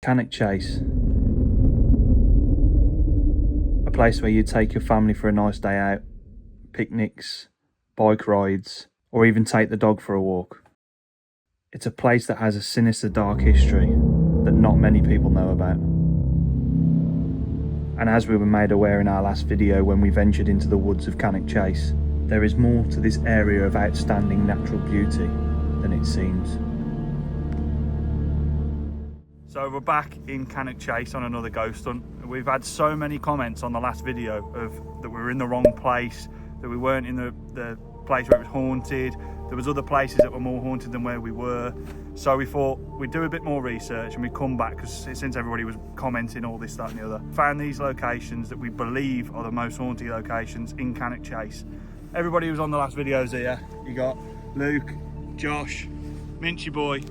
Cannock Chase. A place where you take your family for a nice day out, picnics, bike rides, or even take the dog for a walk. It's a place that has a sinister dark history that not many people know about. And as we were made aware in our last video when we ventured into the woods of Cannock Chase, there is more to this area of outstanding natural beauty than it seems. So we're back in Cannock Chase on another ghost hunt. We've had so many comments on the last video of that we were in the wrong place, that we weren't in the place where it was haunted. There was other places that were more haunted than where we were. So we thought we'd do a bit more research and we'd come back, because since everybody was commenting all this, that and the other, found these locations that we believe are the most haunted locations in Cannock Chase. Everybody who was on the last videos here, you got Luke, Josh, Minchy Boy,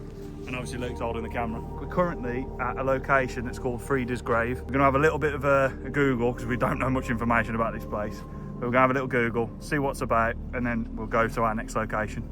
and obviously Luke's holding the camera. We're currently at a location that's called Frida's Grave. We're gonna have a little bit of a Google, because we don't know much information about this place. But we're gonna have a little Google, see what's about, and then we'll go to our next location.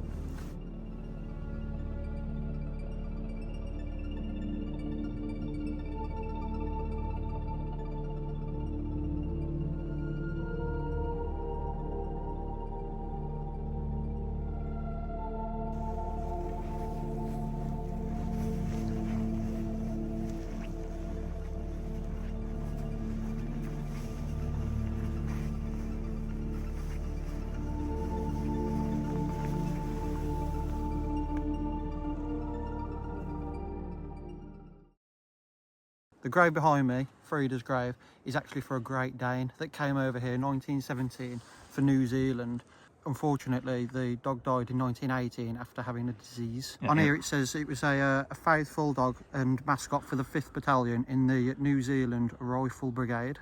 The grave behind me, Frida's grave, is actually for a Great Dane that came over here in 1917 for New Zealand. Unfortunately, the dog died in 1918 after having a disease. On here it says it was a faithful dog and mascot for the 5th Battalion in the New Zealand Rifle Brigade.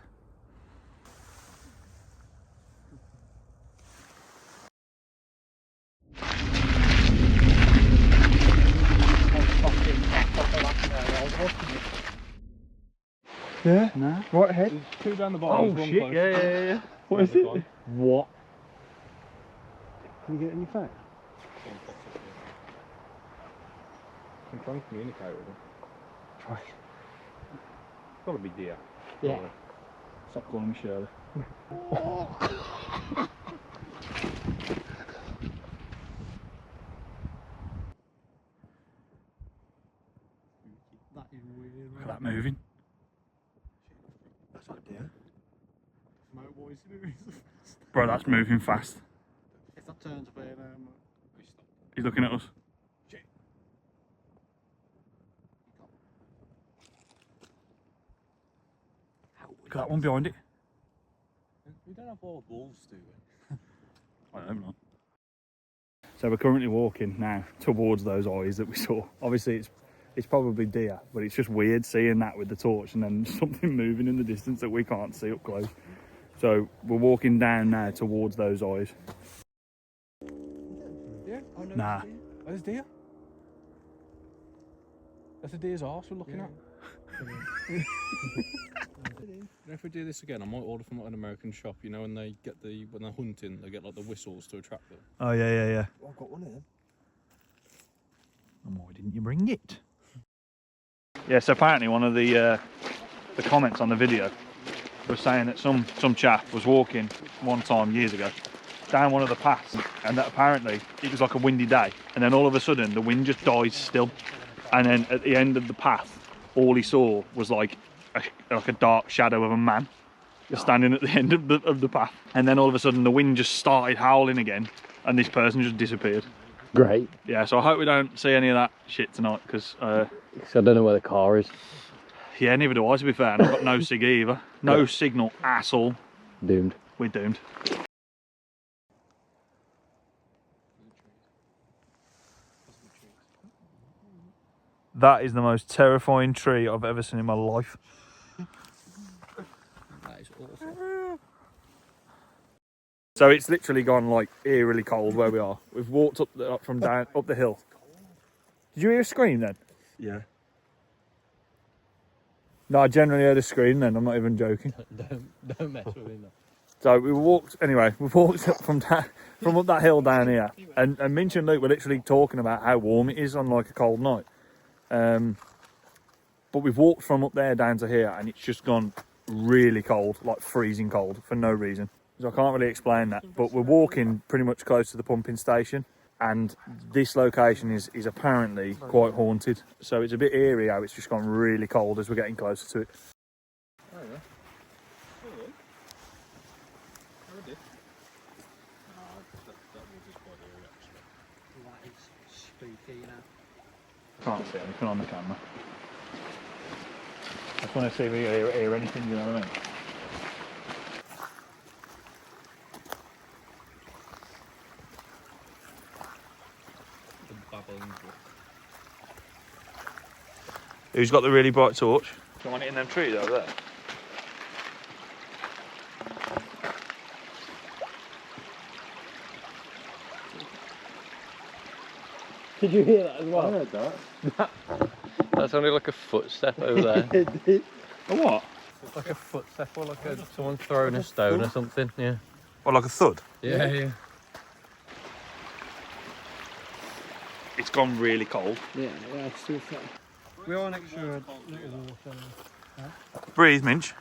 Yeah? No. Right ahead. There's two down the bottom. Oh shit, yeah. What is it? What? Can you get any facts? I'm trying to communicate with them. Try. It's gotta be deer. Yeah. Stop calling me Shirley. That is weird. Look at that moving. That's not deer. Bro, that's moving fast. If that turns up here now, He's looking at us. Look at that one behind it. We don't have wild wolves, do we? I don't know. So we're currently walking now towards those eyes that we saw. Obviously it's probably deer, but it's just weird seeing that with the torch and then something moving in the distance that we can't see up close. So we're walking down now towards those eyes. Yeah. Oh, no, Nah. There's deer. That's a deer's arse we're looking at. If we do this again, I might order from like an American shop. You know, when they get when they're hunting, they get like the whistles to attract them. Oh yeah. Well, I've got one of them. And why didn't you bring it? Yeah, so apparently one of the comments on the video was saying that some chap was walking one time years ago down one of the paths, and that apparently it was like a windy day, and then all of a sudden the wind just died still, and then at the end of the path all he saw was like a dark shadow of a man just standing at the end of the path, and then all of a sudden the wind just started howling again and this person just disappeared. Great. Yeah, so I hope we don't see any of that shit tonight, because So I don't know where the car is. yeah, neither do I, to be fair, and I've got no sig either. No signal at all. Doomed. We're doomed. That is the most terrifying tree I've ever seen in my life. that is awful. So it's literally gone like eerily cold where we are. We've walked up the hill. Did you hear a scream then? Yeah. No, I generally heard a scream then, I'm not even joking. Don't mess with me. So we walked, anyway, we walked up from up that hill down here, and Minch and Luke were literally talking about how warm it is on like a cold night. But we've walked from up there down to here and it's just gone really cold, like freezing cold for no reason. So I can't really explain that, but we're walking pretty much close to the pumping station, and this location is apparently quite haunted. So it's a bit eerie how it's just gone really cold as we're getting closer to it. Oh yeah. Hello. How are you? That was just quite eerie actually. That is spooky, you know. Can't see anything on the camera. I just want to see if we hear anything, you know what I mean? The babbling brook. Who's got the really bright torch? Do you want it in them trees over there? Did you hear that as well? I heard that. That sounded like a footstep over there. A what? Like a footstep or like someone throwing a stone or something, yeah. Or like a thud? Yeah, yeah. It's gone really cold. Yeah, it's still flat. We are next to a little water. Breathe, Minch.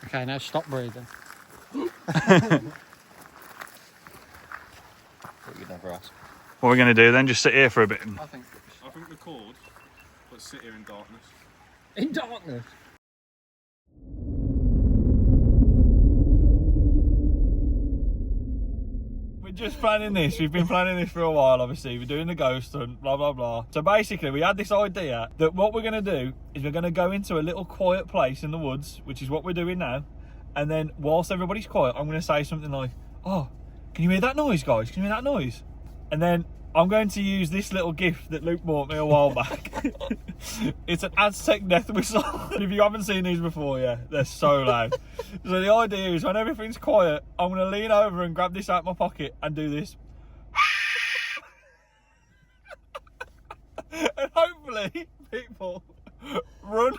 Okay, now stop breathing. But you'd never ask. What are we going to do then? Just sit here for a bit? I think record, but sit here in darkness. in darkness. We're just planning this. We've been planning this for a while, obviously. We're doing the ghost hunt, blah, blah, blah. So basically, we had this idea that what we're going to do is we're going to go into a little quiet place in the woods, which is what we're doing now. And then whilst everybody's quiet, I'm going to say something like, oh, can you hear that noise, guys? Can you hear that noise? And then I'm going to use this little gift that Luke bought me a while back. It's an Aztec death whistle. If you haven't seen these before, yeah, they're so loud. So the idea is when everything's quiet, I'm going to lean over and grab this out of my pocket and do this. And hopefully people run.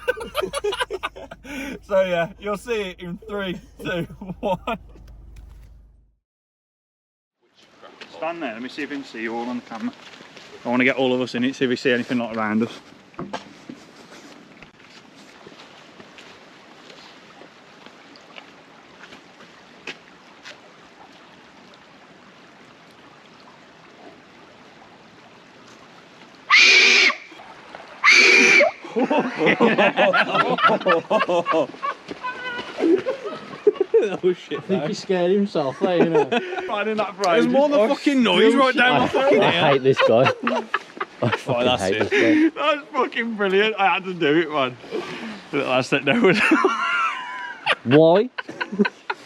So yeah, you'll see it in 3, 2, 1. Stand there, let me see if we can see you all on the camera. I want to get all of us in it, see if we see anything like around us. Oh shit. I think he scared himself there, you know. Finding that There's more than fucking noise right down my fucking I ear. hate this guy. I fucking that's hate it. this guy. That's fucking brilliant. I had to do it, man. Little Aztec death whistle. Why?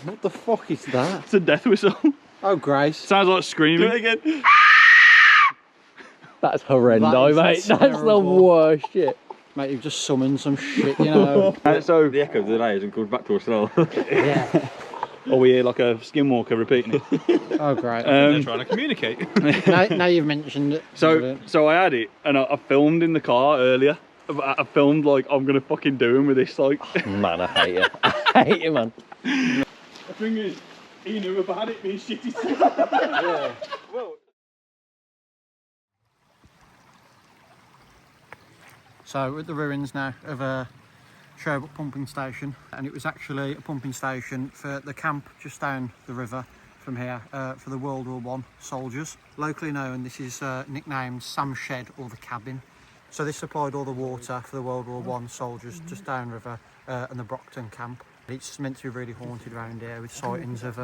What the fuck is that? It's a death whistle. Oh, Grace. Sounds like screaming. Do it again. That's horrendo, That mate. is That's the terrible. worst shit. Mate, you've just summoned some shit, you know. So, The echo of the day hasn't come back to us at all. Yeah. are we here like a skinwalker repeating it? Oh, great. They're trying to communicate. now you've mentioned it. So I had it, and I filmed in the car earlier. I filmed like I'm gonna fucking do him with this, like. Man, I hate you. I hate you, man. The thing is, he knew about it being shitty. Yeah. Well. So we're at the ruins now of a Sherbrooke pumping station, and it was actually a pumping station for the camp just down the river from here for the World War I soldiers. Locally known, this is nicknamed Sam Shed or the Cabin. So this supplied all the water for the World War I soldiers just downriver and the Brockton camp. It's meant to be really haunted around here with sightings of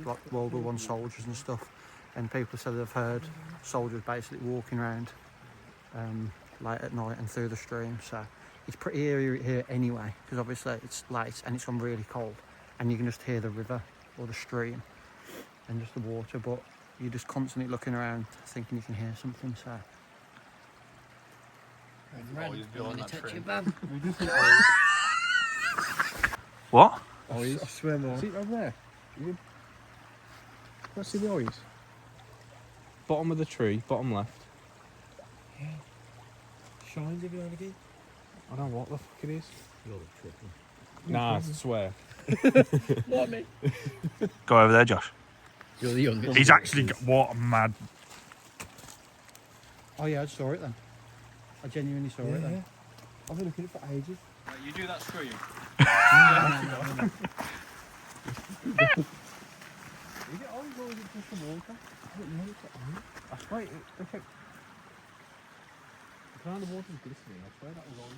like World War I soldiers and stuff, and people said they've heard soldiers basically walking around late at night and through the stream. So it's pretty eerie here anyway, because obviously it's late and it's gone really cold, and you can just hear the river or the stream and just the water, but you're just constantly looking around thinking you can hear something. So What? I swear more. See it over there? Let's see the eyes. Bottom of the tree, bottom left. Shines every now and again. I don't know what the fuck it is. You're tripping. Nah, I swear. What, mate? Go over there, Josh. You're the youngest. He's actually got, what a mad. oh yeah, I saw it then. I genuinely saw it then. I've been looking for ages. You do that scream. Is it on or is it just the water? I don't know. It's on. I swear it. The kind of water's glistening. I swear that was on.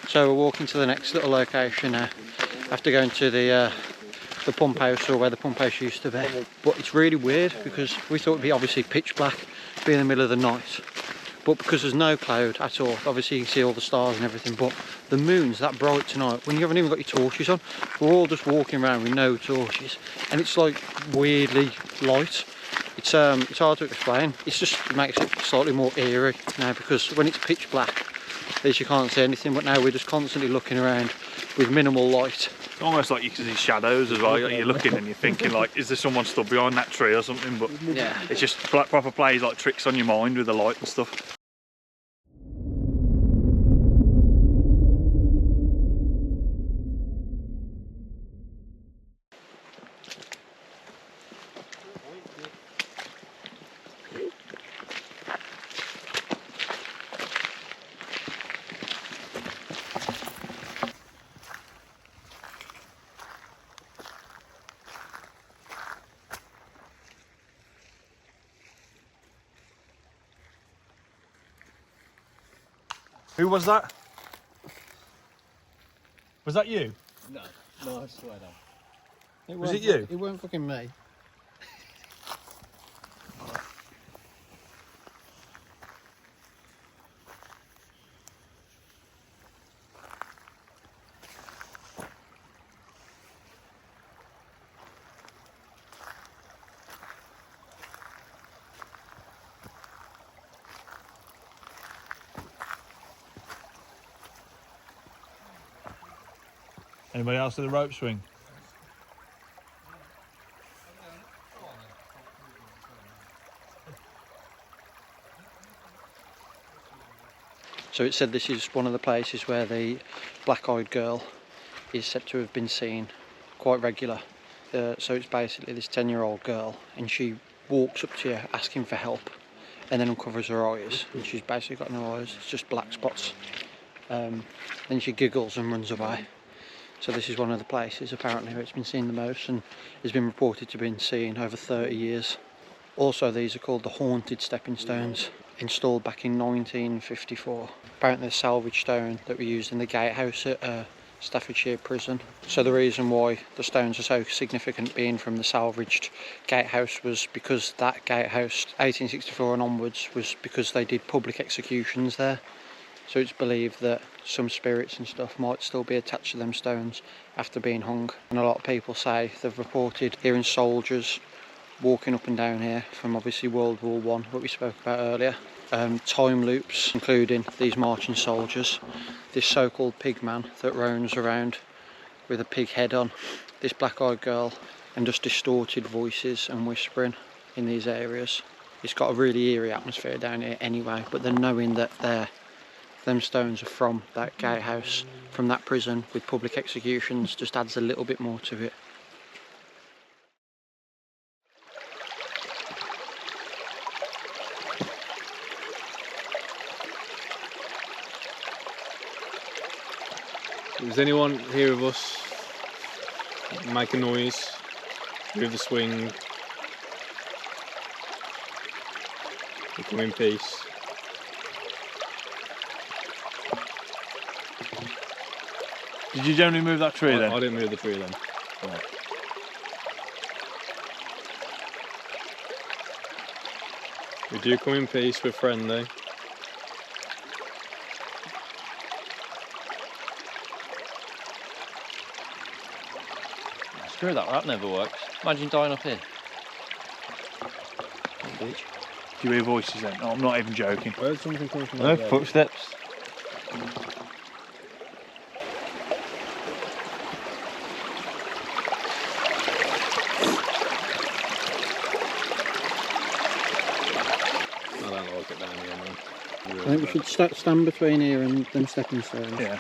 So we're walking to the next little location now, after going to the pump house, or where the pump house used to be. But it's really weird because we thought it'd be obviously pitch black, be in the middle of the night. But because there's no cloud at all, obviously you can see all the stars and everything, but the moon's that bright tonight when you haven't even got your torches on. We're all just walking around with no torches, and it's like weirdly light. It's hard to explain. It makes it slightly more eerie now, because when it's pitch black, at least you can't see anything, but now we're just constantly looking around with minimal light. It's almost like you can see shadows as well. Like you're looking and you're thinking, like, is there someone stood behind that tree or something? But Yeah. it's just proper plays like tricks on your mind with the light and stuff. Who was that? Was that you? No, I swear that. Was it you? It weren't fucking me. Anybody else to the rope swing? So it said this is one of the places where the black-eyed girl is said to have been seen quite regular. So it's basically this 10-year-old girl, and she walks up to you asking for help, and then uncovers her eyes, and she's basically got no eyes, it's just black spots. Then she giggles and runs away. So this is one of the places apparently where it's been seen the most, and has been reported to have been seen over 30 years. Also, these are called the haunted stepping stones, installed back in 1954. Apparently the salvage stone that we used in the gatehouse at Staffordshire prison. So the reason why the stones are so significant being from the salvaged gatehouse was because that gatehouse, 1864 and onwards, was because they did public executions there. So it's believed that some spirits and stuff might still be attached to them stones after being hung. And a lot of people say they've reported hearing soldiers walking up and down here from obviously World War I, what we spoke about earlier. Time loops, including these marching soldiers, this so-called pig man that roams around with a pig head on, this black-eyed girl, and just distorted voices and whispering in these areas. It's got a really eerie atmosphere down here anyway, but then knowing that them stones are from that gatehouse, from that prison with public executions, just adds a little bit more to it. Does anyone here of us make a noise with the swing? We come in peace. Did you generally move that tree then? I didn't move the tree then. Right. We do come in peace, we're friendly. Screw that never works. Imagine dying up here. Bitch. Do you hear voices then? Oh, I'm not even joking. I heard something coming from No, over there. footsteps. I don't think we should stand between here and them stepping stones. Yeah.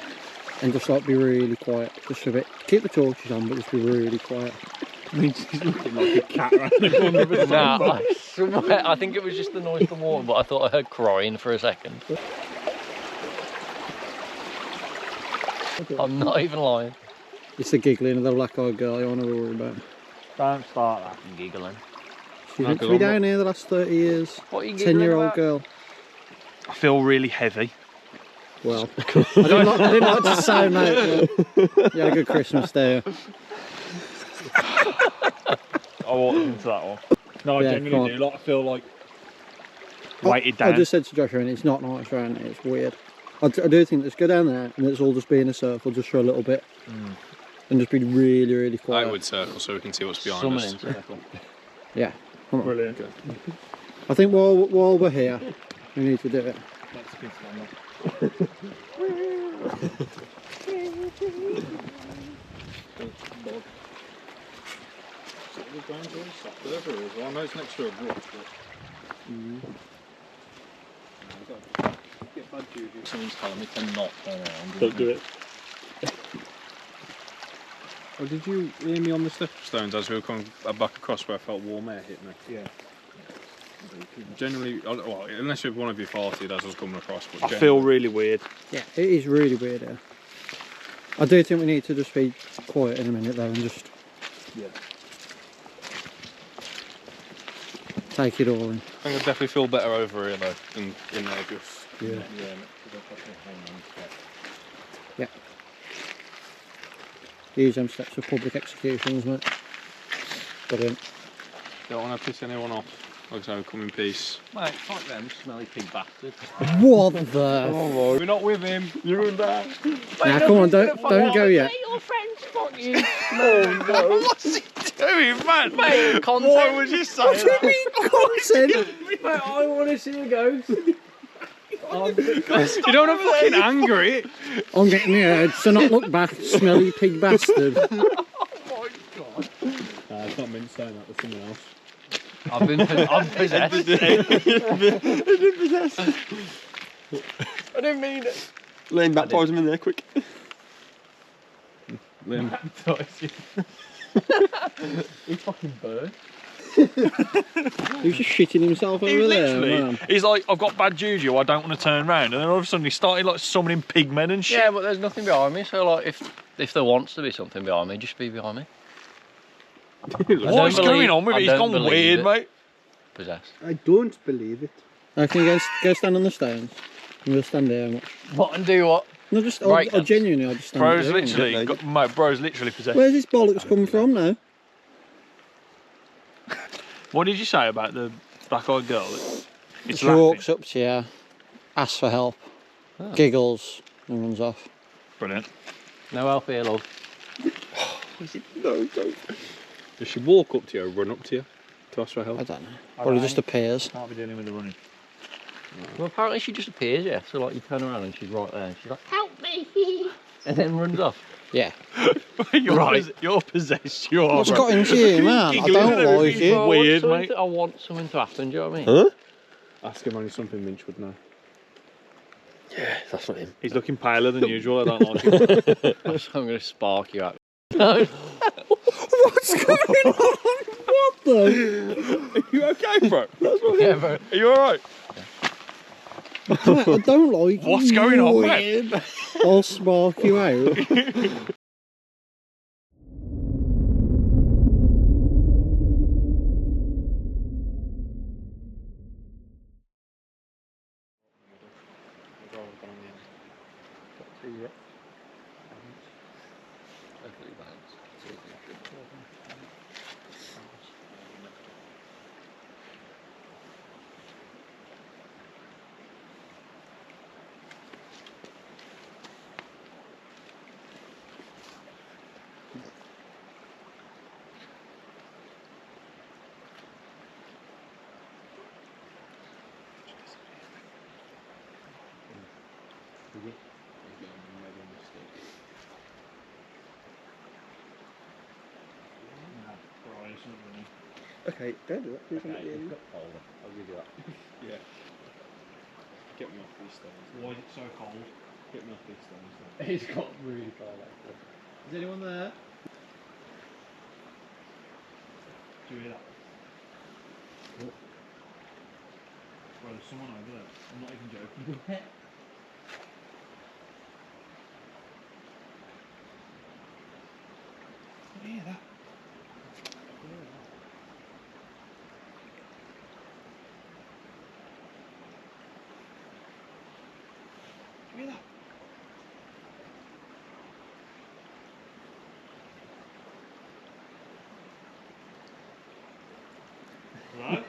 And just like be really quiet, just a bit. Keep the torches on, but just be really quiet. I mean, she's looking like a cat around the corner of a Nah, I swear, I think it was just the noise of the water, but I thought I heard crying for a second. I'm not even lying. It's the giggling of the black-eyed girl you want to worry about. Don't start that. I'm giggling. She's meant to be down here the last 30 years. What are you giggling 10-year-old about? girl. I feel really heavy. Well, I didn't like to sound like that. You had a good Christmas there. I walked into that one. No, I Yeah, genuinely do. Like, I feel like weighted I down. just said to Joshua, and it's not nice around here, it's weird. I do think let's go down there and let's all just be in a circle just for a little bit. And just be really, really quiet. I would circle so we can see what's behind Summon us. in circle. Yeah, come on. Brilliant. I think while we're here, we need to do it. That's good stand I know it's next to a brook, but get bad juju. Someone's telling me to not turn around. Don't do it. Oh, did you hear me on the step stones as we were coming back across where I felt warm air hit me? Yeah. Generally, well, unless one of you farted as I was coming across. But I feel really weird. Yeah, it is really weird here. I do think we need to just be quiet in a minute though and just take it all in. I think I definitely feel better over here though than in there just. Yeah. Yeah. Use them steps for public executions, mate. Brilliant. Don't want to piss anyone off. Like I say, come in peace. Mate, fuck them smelly pig bastards. What the? We're not with him. You and that. Now come on, don't go yet. Your friends fuck you. What's he doing, man? Mate, content. Why would you say that? Mate, I want to see a ghost. You don't want to fucking anger it. I'm getting the urge to not look back, smelly pig bastard. It's not meant saying that, there's someone else. I'm possessed. I didn't mean it. Laying back towards him in there, quick. Liam. He's fucking bird. He's just shitting himself over there, man. He's like, I've got bad juju, I don't want to turn round. And then all of a sudden he started like summoning pigmen and shit. Yeah, but there's nothing behind me, so like if there wants to be something behind me, just be behind me. What's going on with it? He's gone weird, mate. Possessed. I don't believe it. Can you go stand on the stones? And we'll stand there and watch. What and do what? No, just, Right, I'll genuinely, I'll just stand Bro's there. literally, mate, bro's literally possessed. Where's this bollocks come from now? What did you say about the black-eyed girl? It's She laughing. walks up to you, asks for help, giggles, and runs off. Brilliant. No help here, love. No, don't. Does she walk up to you or run up to you to ask for I help? don't know. Probably just appears. Can't be dealing with the running. Well, apparently she just appears, yeah. So like you turn around and she's right there, and she's like, "Help me!" and then runs off. Yeah. You're possessed. You are. What's bro. got into you, man? I Giggling don't and like everything. it. Weird, mate. I want something to happen. Do you know what I mean? Huh? Ask him only something Minch would know. Yeah, that's not him. He's looking paler than usual. I don't like it. I'm going to spark you out. What's going on? What the? Are you okay, bro? Yeah, bro. Are you alright? I don't like it. What's going on, man? Weird. I'll spark you out. Okay, don't do that. Please don't do that. I'll give you that. Get me off these stairs. Why is it so cold? Get me off these stairs. It's got really cold actually. Is anyone there? Do you hear that? What? Well, there's someone over there. I'm not even joking. Can you hear that? Do you hear that? Hello?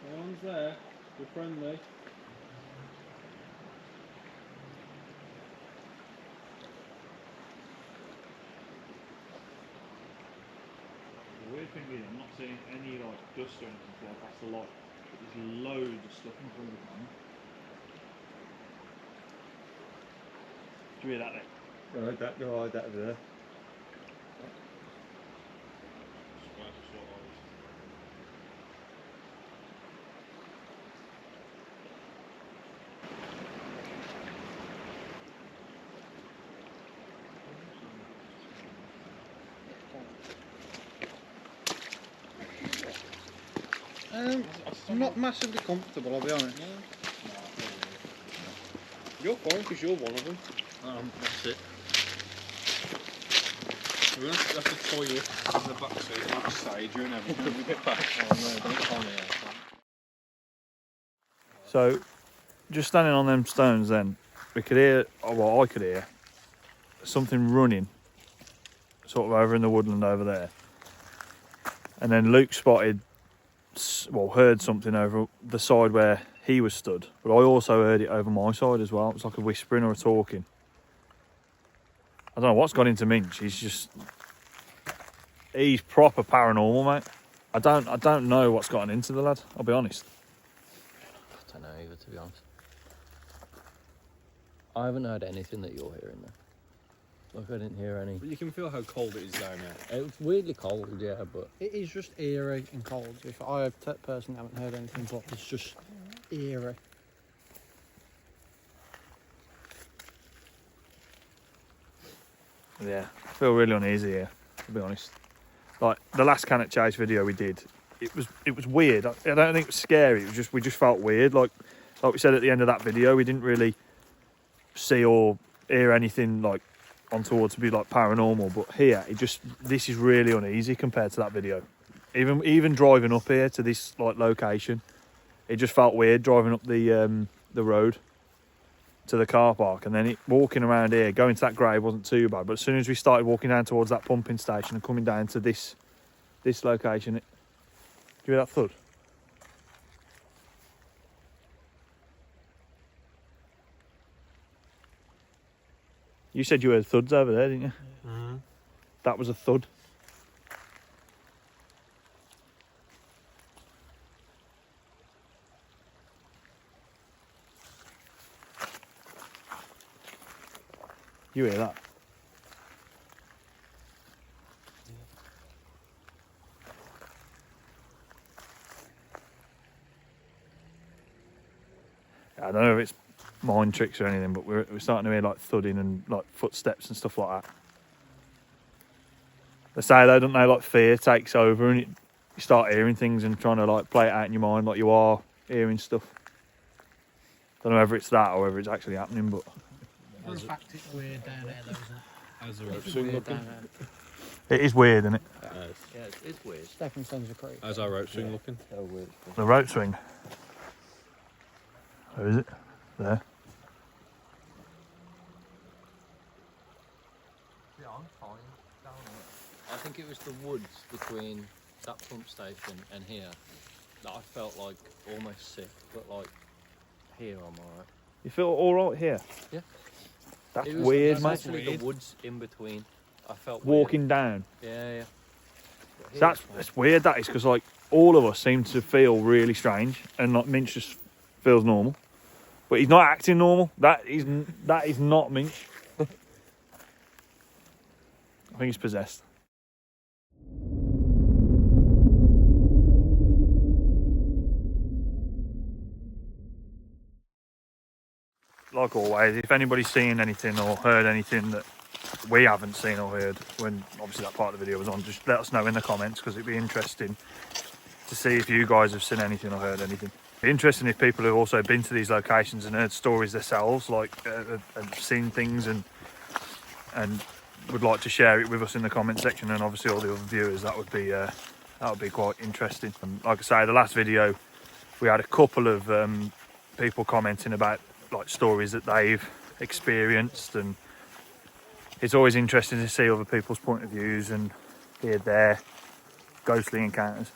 No one's there. You're friendly. The weird thing is, I'm not seeing any like dust or anything fly past the light, but there's loads of stuff in front of the camera. Do you hear that then? No, that there. Not massively comfortable, I'll be honest. You're fine because you're one of them. That's it. We're going to have to tie you up in the back seat like Sage and everything when we get back. Oh no, don't tell me that. So, just standing on them stones then, we could hear, or well, I could hear, something running, sort of over in the woodland over there. And then Luke spotted, well, heard something over the side where he was stood. But I also heard it over my side as well. It was like a whispering or a talking. I don't know what's gone into Minch. He's proper paranormal, mate. I don't know what's gotten into the lad, I'll be honest. I don't know either, to be honest. I haven't heard anything that you're hearing though. Like I didn't hear any. But you can feel how cold it is down there. It's weirdly cold, yeah, but It is just eerie and cold. If I personally haven't heard anything, but it's just eerie. Yeah, I feel really uneasy here, to be honest. Like the last Cannock Chase video we did, it was weird. I don't think it was scary. It was we just felt weird. Like we said at the end of that video, we didn't really see or hear anything like on towards to be like paranormal. But here, this is really uneasy compared to that video. Even driving up here to this like location, it just felt weird driving up the road to the car park, and then walking around here, going to that grave wasn't too bad. But as soon as we started walking down towards that pumping station and coming down to this location, do you hear that thud? You said you heard thuds over there, didn't you? Mm-hmm. That was a thud. You hear that? I don't know if it's mind tricks or anything, but we're starting to hear like thudding and like footsteps and stuff like that. They say though, don't they, like fear takes over and you start hearing things and trying to like play it out in your mind like you are hearing stuff. Don't know whether it's that or whether it's actually happening, but In fact, it's weird down there, though, isn't it? How's the rope It's swing weird looking? down there. it is weird, isn't it? yeah, it's weird. Definitely sends a creep. How's our rope swing looking? So weird. The rope swing. Where is it? There. Yeah, I'm fine. I think it was the woods between that pump station and here that I felt like almost sick, but like here I'm alright. You feel all right here? Yeah. That's It was weird, mate. actually the woods in between. I felt Walking down. Weird. Yeah. But here That's it's fine. it's weird. That is because like all of us seem to feel really strange, and like Minch just feels normal, but he's not acting normal. That is not Minch. I think he's possessed. like always, if anybody's seen anything or heard anything that we haven't seen or heard when obviously that part of the video was on, just let us know in the comments, because it'd be interesting to see if you guys have seen anything or heard anything. It'd be interesting if people have also been to these locations and heard stories themselves, like and seen things and would like to share it with us in the comment section, and obviously all the other viewers. That would be quite interesting. And like I say, the last video we had a couple of people commenting about like stories that they've experienced, and it's always interesting to see other people's point of views and hear their ghostly encounters.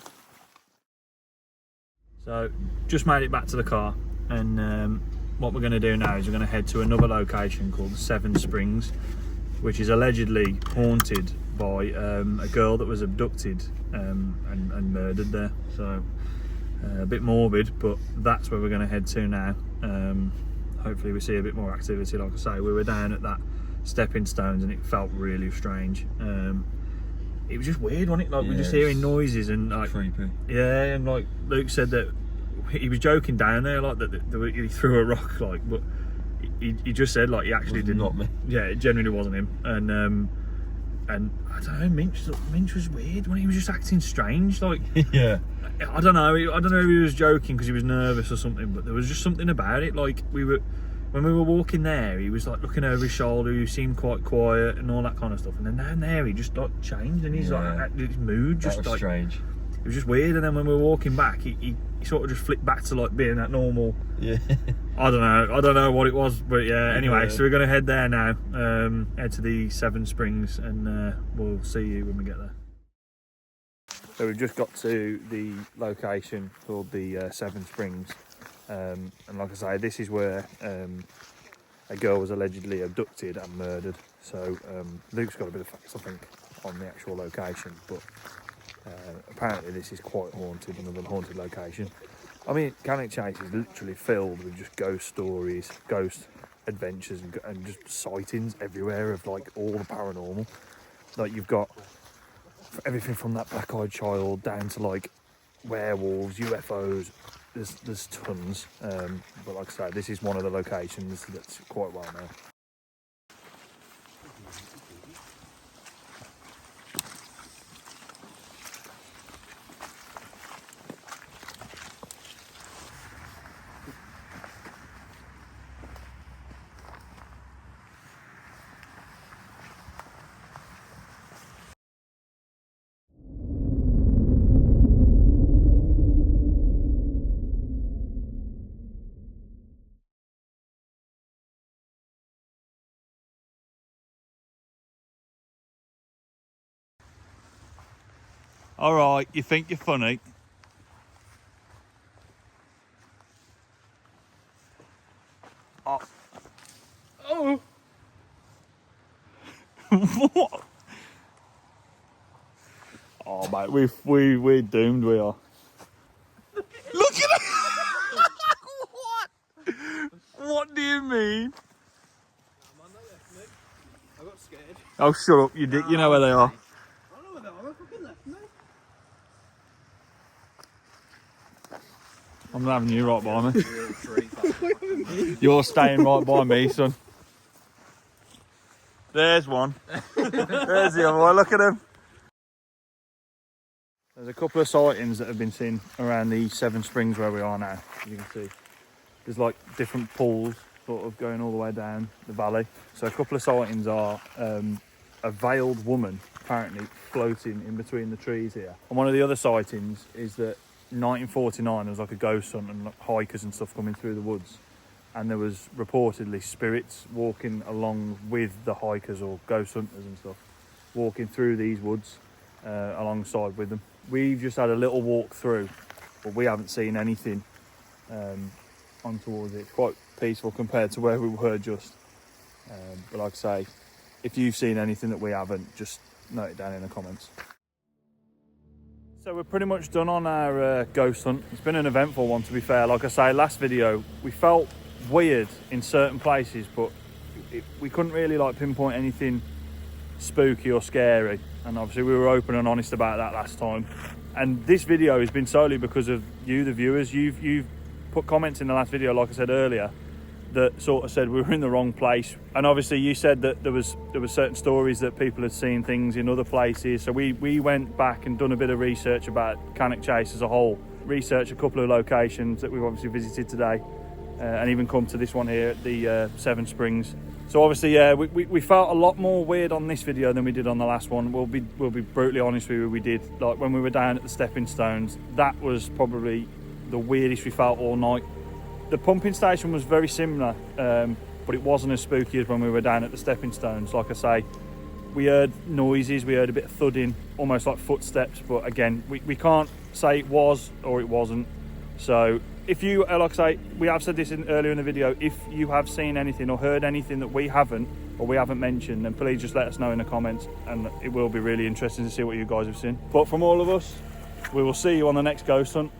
So just made it back to the car, and what we're going to do now is we're going to head to another location called Seven Springs, which is allegedly haunted by a girl that was abducted and murdered there. So a bit morbid, but that's where we're going to head to now. Hopefully we see a bit more activity. Like I say, we were down at that stepping stones and it felt really strange. It was just weird, wasn't it? Like, we're just hearing noises and like creepy. Yeah, and like Luke said that he was joking down there, like that he threw a rock, like, but he just said like he actually didn't. Not me. Yeah, it genuinely wasn't him. And I don't know, Minch was weird when he was just acting strange. Like, Yeah. I don't know if he was joking because he was nervous or something, but there was just something about it. Like, when we were walking there, he was like looking over his shoulder, he seemed quite quiet and all that kind of stuff. And then down there, he just like changed, and he's like, his mood just That was like strange. It was just weird. And then when we were walking back, he sort of just flipped back to like being that normal. Yeah. I don't know what it was, but yeah. Anyway, Yeah. so we're gonna head there now. Head to the Seven Springs, and we'll see you when we get there. So we've just got to the location called the Seven Springs, and like I say, this is where a girl was allegedly abducted and murdered. So Luke's got a bit of facts, I think, on the actual location, but apparently this is quite haunted, another haunted location. I mean, Cannock Chase is literally filled with just ghost stories, ghost adventures, and just sightings everywhere of like all the paranormal. Like, you've got everything from that black-eyed child down to like werewolves, UFOs. There's tons. But like I say, this is one of the locations that's quite well known. All right, you think you're funny? Oh. Oh. What? Oh mate, we're doomed. We are. Look at it! What? What do you mean? I got scared. Oh, shut up! You know where they are. I know where they are. They fucking left me. I'm not having you right by me. You're staying right by me, son. There's one. There's the other one. Look at him. There's a couple of sightings that have been seen around the Seven Springs where we are now. As you can see, there's like different pools sort of going all the way down the valley. So a couple of sightings are a veiled woman apparently floating in between the trees here. And one of the other sightings is that in 1949 there was like a ghost hunt and like hikers and stuff coming through the woods, and there was reportedly spirits walking along with the hikers or ghost hunters and stuff, walking through these woods alongside with them. We've just had a little walk through, but we haven't seen anything on towards it. It's quite peaceful compared to where we were just. But like I say, if you've seen anything that we haven't, just note it down in the comments. So we're pretty much done on our ghost hunt. It's been an eventful one, to be fair. Like I say, last video, we felt weird in certain places, but we couldn't really like pinpoint anything spooky or scary. And obviously we were open and honest about that last time. And this video has been solely because of you, the viewers. You've put comments in the last video, like I said earlier, that sort of said we were in the wrong place. And obviously you said that there was certain stories that people had seen things in other places. So we went back and done a bit of research about Cannock Chase as a whole, researched a couple of locations that we've obviously visited today, and even come to this one here at the Seven Springs. So obviously, yeah, we felt a lot more weird on this video than we did on the last one. We'll be brutally honest with you, we did. Like when we were down at the stepping stones, that was probably the weirdest we felt all night. The pumping station was very similar, but it wasn't as spooky as when we were down at the stepping stones. Like I say, we heard noises, we heard a bit of thudding, almost like footsteps, but again, we can't say it was or it wasn't. So if you, like I say, we have said this earlier in the video, if you have seen anything or heard anything that we haven't or we haven't mentioned, then please just let us know in the comments, and it will be really interesting to see what you guys have seen. But from all of us, we will see you on the next ghost hunt.